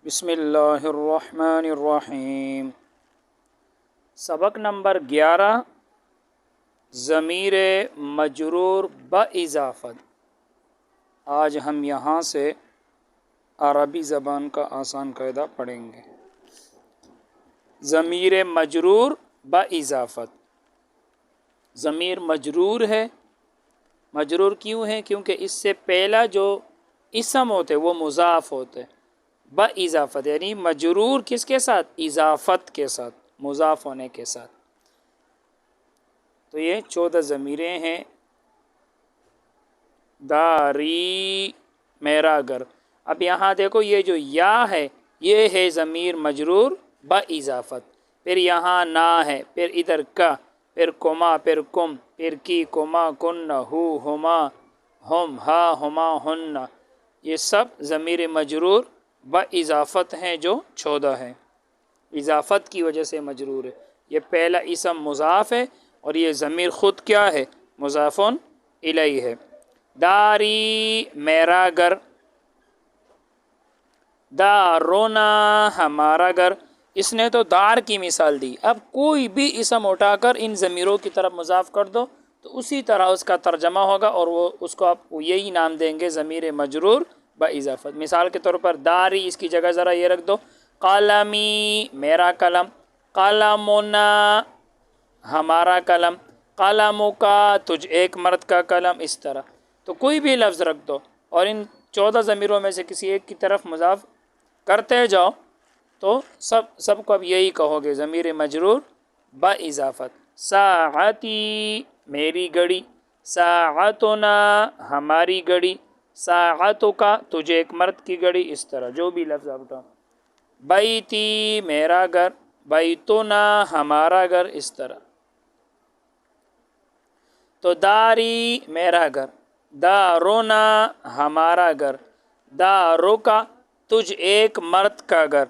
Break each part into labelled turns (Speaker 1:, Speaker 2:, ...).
Speaker 1: بسم اللہ الرحمن الرحیم۔ سبق نمبر 11، ضمیر مجرور باضافت۔ آج ہم یہاں سے عربی زبان کا آسان قاعدہ پڑھیں گے۔ ضمیر مجرور باضافت، ضمیر مجرور ہے۔ مجرور کیوں ہے؟ کیونکہ اس سے پہلا جو اسم ہوتے وہ مضاف ہوتے باضافت، یعنی مجرور کس کے ساتھ؟ اضافت کے ساتھ، مضاف ہونے کے ساتھ۔ تو یہ 14 ضمیریں ہیں۔ داری، میرا گھر۔ اب یہاں دیکھو یہ جو یا ہے یہ ہے ضمیر مجرور باضافت، پھر یہاں نا ہے، پھر ادھر کا، پھر کما، پھر کم، پھر کی، کما، کن، ہو، ہما، ہم، ہا، ہما، ہن، یہ سب ضمیر مجرور باضافت ہیں جو 14 ہیں۔ اضافت کی وجہ سے مجرور ہے۔ یہ پہلا اسم مضاف ہے اور یہ ضمیر خود کیا ہے؟ مضاف الیہ ہے۔ داری، میرا گھر۔ دارونا، ہمارا گھر۔ اس نے تو دار کی مثال دی، اب کوئی بھی اسم اٹھا کر ان ضمیروں کی طرف مضاف کر دو تو اسی طرح اس کا ترجمہ ہوگا اور وہ اس کو آپ یہی نام دیں گے، ضمیر مجرور باضافت۔ مثال کے طور پر داری، اس کی جگہ ذرا یہ رکھ دو، قلمی، میرا قلم۔ قلمنا، ہمارا قلم۔ قلموں کا، تجھ ایک مرد کا قلم۔ اس طرح تو کوئی بھی لفظ رکھ دو اور ان 14 ضمیروں میں سے کسی ایک کی طرف مضاف کرتے جاؤ تو سب کو اب یہی کہو گے، ضمیر مجرور باضافت۔ ساعتی، میری گھڑی۔ ساعتنا، ہماری گھڑی۔ ساعتک، تجھے ایک مرد کی گھڑی۔ اس طرح جو بھی لفظ آپ اٹھاؤ۔ بیتی، میرا گھر۔ بیتنا، ہمارا گھر۔ اس طرح تو داری، میرا گھر۔ دارونا، ہمارا گھر۔ داروکا، تجھ ایک مرد کا گھر۔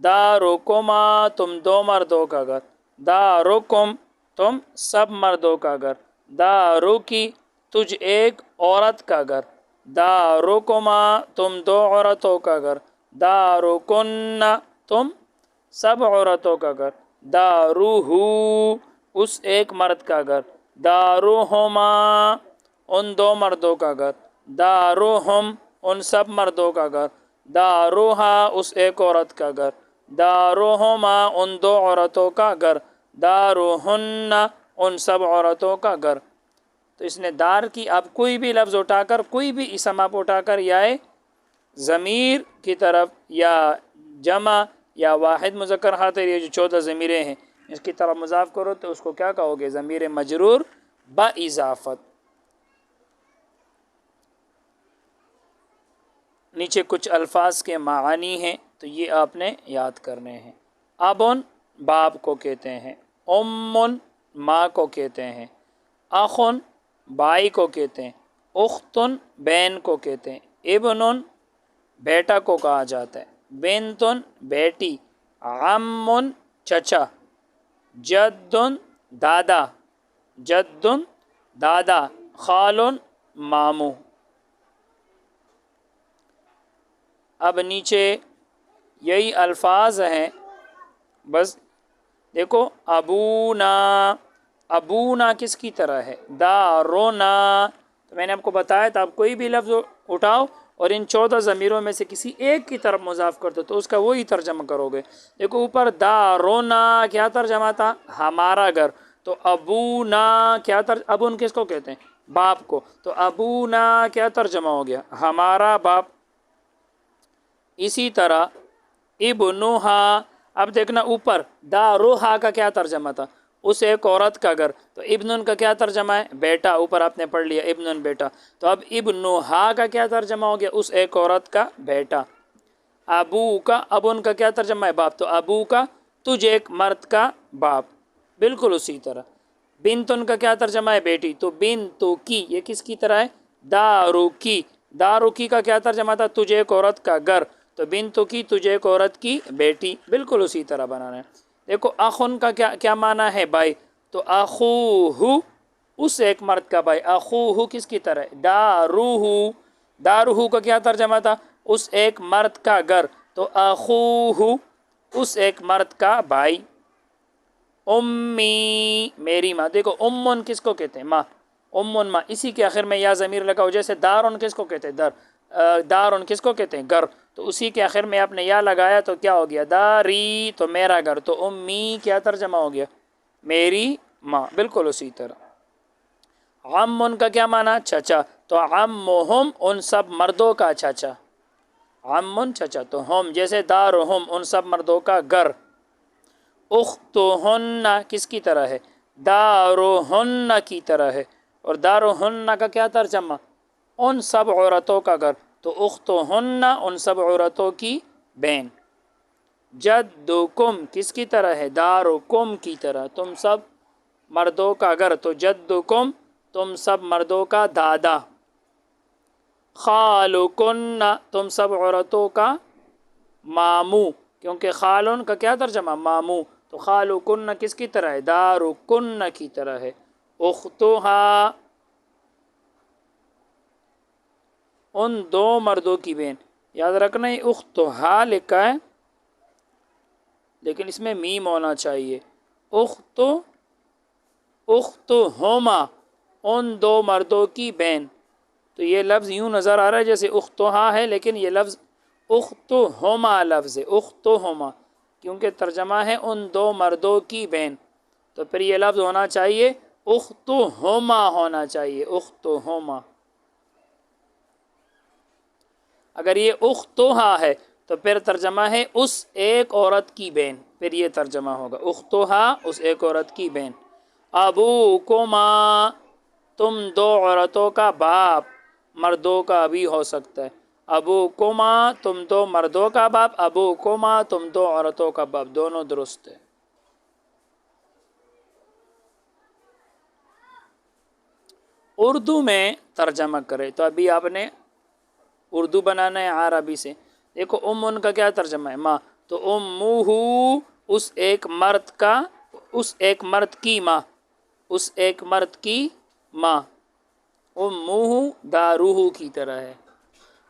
Speaker 1: داروکما، تم دو مردوں کا گھر۔ داروکم، تم سب مردوں کا گھر۔ داروکی، تجھ ایک عورت کا گھر۔ داروکما، تم دو عورتوں کا گھر۔ داروکن، تم سب عورتوں کا گھر۔ داروہو، اس ایک مرد کا گھر۔ داروہما، ان دو مردوں کا گھر۔ داروہم، ان سب مردوں کا گھر۔ داروہا، اس ایک عورت کا گھر۔ داروہما، ان دو عورتوں کا گھر۔ داروہن، ان سب عورتوں کا گھر۔ تو اس نے دار کی، آپ کوئی بھی لفظ اٹھا کر، کوئی بھی اسم آپ اٹھا کر یا ضمیر کی طرف یا جمع یا واحد مذکر خاطر، یہ جو 14 ضمیریں ہیں اس کی طرف مضاف کرو تو اس کو کیا کہو گے؟ ضمیر مجرور باضافت۔ نیچے کچھ الفاظ کے معانی ہیں تو یہ آپ نے یاد کرنے ہیں۔ ابن، باپ کو کہتے ہیں۔ امن، ماں کو کہتے ہیں۔ اخن، بھائی کو کہتے ہیں۔ اختن، بہن کو کہتے ہیں۔ ابن، بیٹا کو کہا جاتا ہے۔ بنتن، بیٹی۔ عمن، چچا۔ جدن، دادا۔ جدن، دادا۔ خالن، ماموں۔ اب نیچے یہی الفاظ ہیں، بس دیکھو، ابونا۔ ابونا کس کی طرح ہے؟ دارونا۔ تو میں نے آپ کو بتایا تھا، آپ کوئی بھی لفظ اٹھاؤ اور ان 14 ضمیروں میں سے کسی ایک کی طرف مضاف کر دو تو اس کا وہی ترجمہ کرو گے۔ دیکھو اوپر دارونا کیا ترجمہ تھا؟ ہمارا گھر۔ تو ابونا کیا ابون کس کو کہتے ہیں؟ باپ کو۔ تو ابونا کیا ترجمہ ہو گیا؟ ہمارا باپ۔ اسی طرح ابنوہا، اب دیکھنا اوپر داروہا کا کیا ترجمہ تھا؟ اس ایک عورت کا گھر۔ تو ابنن کا کیا ترجمہ ہے؟ بیٹا۔ اوپر آپ نے پڑھ لیا ابنن، بیٹا۔ تو اب ابنوہا کا کیا ترجمہ ہو گیا؟ اس ایک عورت کا بیٹا۔ ابو کا، ابن کا کیا ترجمہ ہے؟ باپ۔ تو ابو کا، تجھ ایک مرد کا باپ۔ بالکل اسی طرح بنتن کا کیا ترجمہ ہے؟ بیٹی۔ تو بنتو کی، یہ کس کی طرح ہے؟ داروکی۔ داروکی کا کیا ترجمہ تھا؟ تجھ ایک عورت کا گھر۔ تو بنتو کی، تجھ ایک عورت کی بیٹی۔ بالکل اسی طرح بنانا ہے۔ دیکھو اخن کا کیا معنی ہے؟ بھائی۔ تو اخوہ، اس ایک مرد کا بھائی۔ اخوہ کس کی طرح ہے؟ داروہ۔ داروہ کا کیا ترجمہ تھا؟ اس ایک مرد کا گھر۔ تو اخوہ اس ایک مرد کا بھائی، امی میری ماں. دیکھو امن کس کو کہتے ہیں؟ ماں. امن ماں. اسی کے آخر میں یا ضمیر لگا ہو، جیسے دارن کس کو کہتے ہیں؟ در. دارن کس کو کہتے ہیں؟ گھر. تو اسی کے آخر میں آپ نے یا لگایا تو کیا ہو گیا؟ داری تو میرا گھر. تو امی کیا ترجمہ ہو گیا؟ میری ماں. بالکل اسی طرح عمن کا کیا معنی؟ چچا. تو عمہم ان سب مردوں کا چچا. عمن چچا. تو ہم جیسے دارہم ان سب مردوں کا گھر. اختہن کس کی طرح ہے؟ دارہن کی طرح ہے. اور دارہن کا کیا ترجمہ؟ ان سب عورتوں کا گھر. تو اختہن ان سب عورتوں کی بہن. جدکم کس کی طرح ہے؟ دارکم کی طرح. تم سب مردوں کا گھر. تو جدکم تم سب مردوں کا دادا. خالکن تم سب عورتوں کا ماموں، کیونکہ خالن کا کیا ترجمہ؟ ماموں. تو خالکن کس کی طرح ہے؟ دارکن کی طرح ہے. اختہا ان دو مردوں کی بہن. یاد رکھنا یہ اختہا لکھا ہے لیکن اس میں میم ہونا چاہیے. اختہما ان دو مردوں کی بہن. تو یہ لفظ یوں نظر آ رہا ہے جیسے اختہا ہے، لیکن یہ لفظ اختہما لفظ ہے. اختہما کیونکہ ترجمہ ہے ان دو مردوں کی بہن. تو پھر یہ لفظ ہونا چاہیے اختہما ہونا چاہیے. اختہما. اگر یہ اختہا ہے تو پھر ترجمہ ہے اس ایک عورت کی بہن. پھر یہ ترجمہ ہوگا اختہا اس ایک عورت کی بہن. ابوکما تم دو عورتوں کا باپ. مردوں کا بھی ہو سکتا ہے. ابوکما تم دو مردوں کا باپ. ابوکما تم دو عورتوں کا باپ. دونوں درست ہے. اردو میں ترجمہ کرے تو ابھی آپ نے اردو بنانا ہے عربی سے. دیکھو ان کا کیا ترجمہ ہے؟ ماں. تو امہ اس ایک مرد کا، اس ایک مرد کی ماں. اس ایک مرد کی ماں. امہ دارہ کی طرح ہے.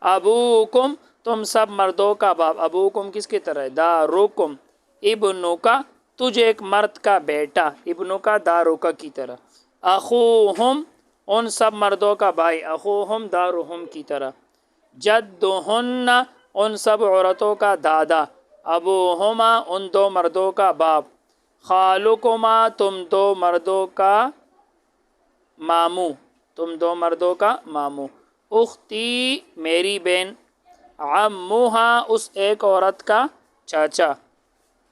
Speaker 1: ابوکم تم سب مردوں کا باپ. ابوکم کس کی طرح ہے؟ دارکم. ابنو کا تجھ ایک مرد کا بیٹا. ابنو کا دارکا کی طرح. اخوہم ان سب مردوں کا بھائی. اخوہم دارہم کی طرح. جدہن ان سب عورتوں کا دادا. ابوہما ان دو مردوں کا باپ. خالکما تم دو مردوں کا ماموں. تم دو مردوں کا ماموں. اختی میری بہن. عموہا اس ایک عورت کا چاچا.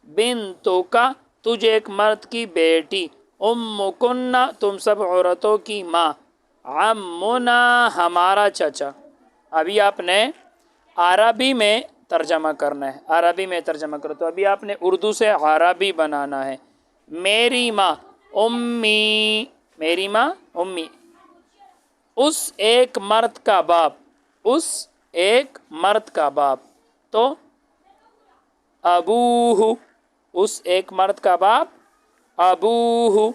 Speaker 1: بنتوکا تجھ ایک مرد کی بیٹی. امکن تم سب عورتوں کی ماں. عمنا ہمارا چچا. ابھی آپ نے عربی میں ترجمہ کرنا ہے. عربی میں ترجمہ کرو. تو ابھی آپ نے اردو سے عربی بنانا ہے. میری ماں امی. میری ماں امی. اس ایک مرد کا باپ. اس ایک مرد کا باپ. تو ابوہ اس ایک مرد کا باپ. ابوہ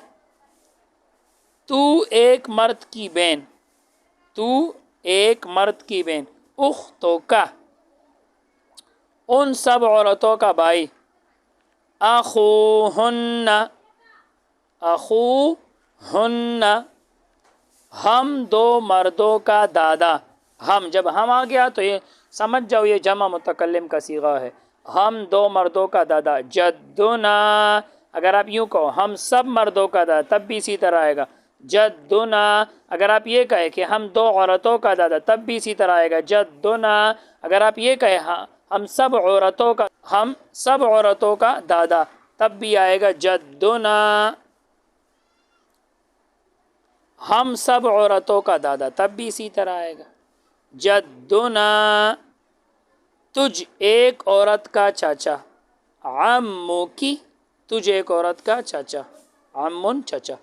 Speaker 1: تو ایک مرد کی بہن. تو ایک مرد کی بہن. اختوکا ان سب عورتوں کا بھائی. اخوہن. اخوہن ہم دو مردوں کا دادا. ہم جب ہم آ گیا تو یہ سمجھ جاؤ یہ جمع متکلم کا صیغہ ہے. ہم دو مردوں کا دادا. جدنا اگر آپ یوں کہو ہم سب مردوں کا دادا تب بھی اسی طرح آئے گا. جدنا اگر آپ یہ کہے کہ ہم دو عورتوں کا دادا تب بھی اسی طرح آئے گا. جدنا اگر آپ یہ کہے ہم سب عورتوں کا دادا تب بھی آئے گا جدنا. ہم سب عورتوں کا دادا تب بھی اسی طرح آئے گا. جدنا تجھ ایک عورت کا چاچا. عموکی تجھ ایک عورت کا چاچا. عمن چاچا.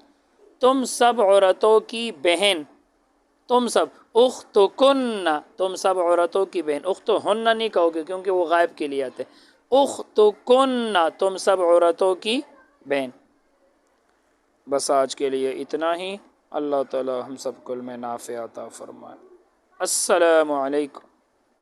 Speaker 1: تم سب عورتوں کی بہن. تم سب. اختکن تم سب عورتوں کی بہن. اختہن نہیں کہو گے کیونکہ وہ غائب کے لیے آتے. اختکن تم سب عورتوں کی بہن. بس آج کے لیے اتنا ہی. اللہ تعالی ہم سب کو علم نافع عطا فرمائے. السلام علیکم.